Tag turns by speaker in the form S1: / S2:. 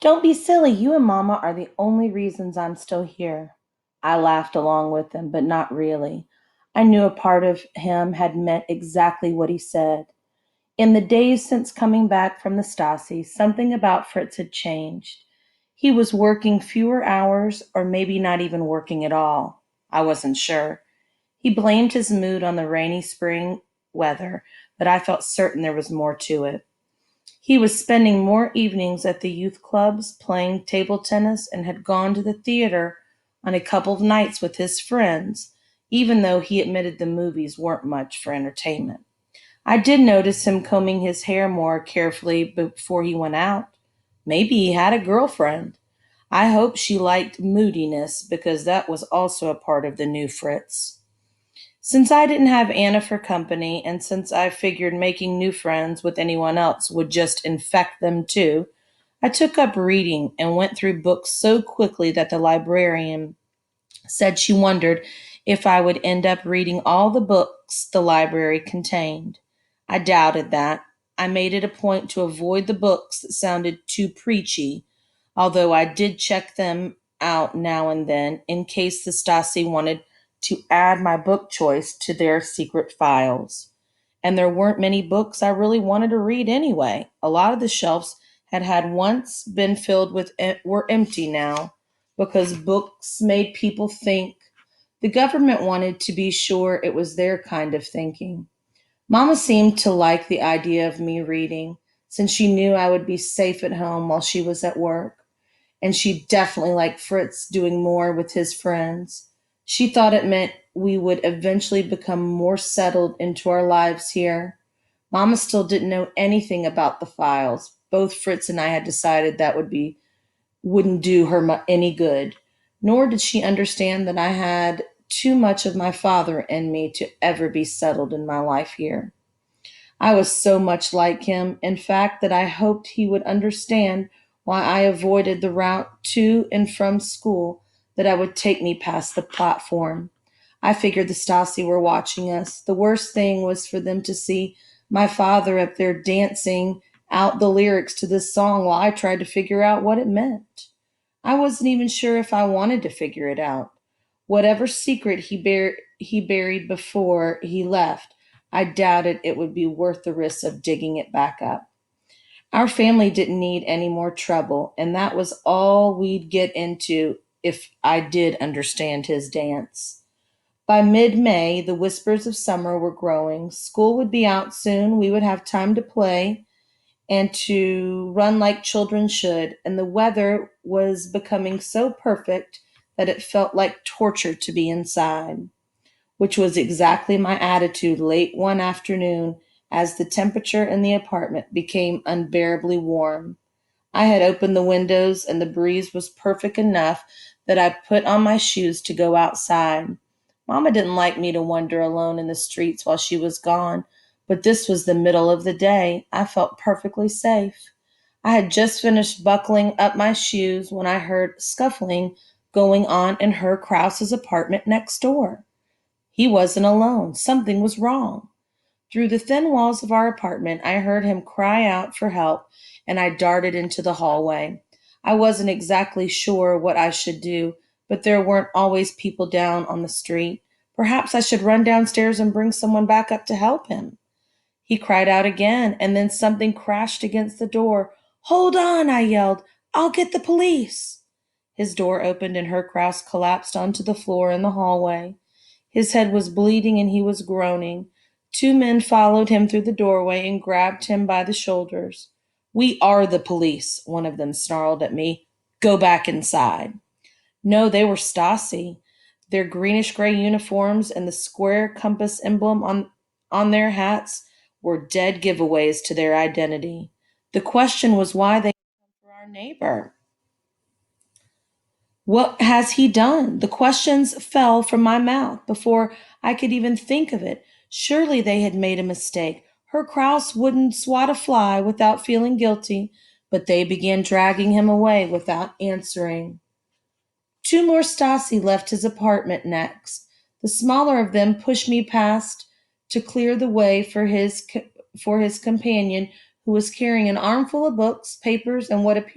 S1: Don't be silly. You and Mama are the only reasons I'm still here. I laughed along with him, but not really. I knew a part of him had meant exactly what he said. In the days since coming back from the Stasi, something about Fritz had changed. He was working fewer hours, or maybe not even working at all. I wasn't sure. He blamed his mood on the rainy spring weather, but I felt certain there was more to it. He was spending more evenings at the youth clubs playing table tennis and had gone to the theater on a couple of nights with his friends, even though he admitted the movies weren't much for entertainment. I did notice him combing his hair more carefully before he went out. Maybe he had a girlfriend. I hope she liked moodiness because that was also a part of the new Fritz. Since I didn't have Anna for company, and since I figured making new friends with anyone else would just infect them too, I took up reading and went through books so quickly that the librarian said she wondered if I would end up reading all the books the library contained. I doubted that. I made it a point to avoid the books that sounded too preachy, although I did check them out now and then in case the Stasi wanted to add my book choice to their secret files. And there weren't many books I really wanted to read anyway. A lot of the shelves had once been filled with were empty now because books made people think. The government wanted to be sure it was their kind of thinking. Mama seemed to like the idea of me reading, since she knew I would be safe at home while she was at work. And she definitely liked Fritz doing more with his friends. She thought it meant we would eventually become more settled into our lives here. Mama still didn't know anything about the files. Both Fritz and I had decided that wouldn't do her any good. Nor did she understand that I had too much of my father in me to ever be settled in my life here. I was so much like him, in fact, that I hoped he would understand why I avoided the route to and from school that would take me past the platform. I figured the Stasi were watching us. The worst thing was for them to see my father up there dancing out the lyrics to this song while I tried to figure out what it meant. I wasn't even sure if I wanted to figure it out. Whatever secret he buried before he left, I doubted it would be worth the risk of digging it back up. Our family didn't need any more trouble, and that was all we'd get into if I did understand his dance. By mid May, the whispers of summer were growing. School would be out soon. We would have time to play and to run like children should, and the weather was becoming so perfect that it felt like torture to be inside, which was exactly my attitude late one afternoon as the temperature in the apartment became unbearably warm. I had opened the windows, and the breeze was perfect enough that I put on my shoes to go outside. Mama didn't like me to wander alone in the streets while she was gone, but this was the middle of the day. I felt perfectly safe. I had just finished buckling up my shoes when I heard scuffling going on in Herr Krause's apartment next door. He wasn't alone. Something was wrong. Through the thin walls of our apartment, I heard him cry out for help, and I darted into the hallway. I wasn't exactly sure what I should do, but there weren't always people down on the street. Perhaps I should run downstairs and bring someone back up to help him. He cried out again, and then something crashed against the door. Hold on, I yelled. I'll get the police. His door opened, and Herr Kraus collapsed onto the floor in the hallway. His head was bleeding and he was groaning. Two men followed him through the doorway and grabbed him by the shoulders. We are the police, one of them snarled at me. Go back inside. No, they were Stasi. Their greenish gray uniforms and the square compass emblem on their hats were dead giveaways to their identity. The question was why they come for our neighbor. What has he done? The questions fell from my mouth before I could even think of it. Surely they had made a mistake. Herr Kraus wouldn't swat a fly without feeling guilty, but they began dragging him away without answering. Two more Stasi left his apartment next. The smaller of them pushed me past to clear the way for his companion, who was carrying an armful of books, papers, and what appeared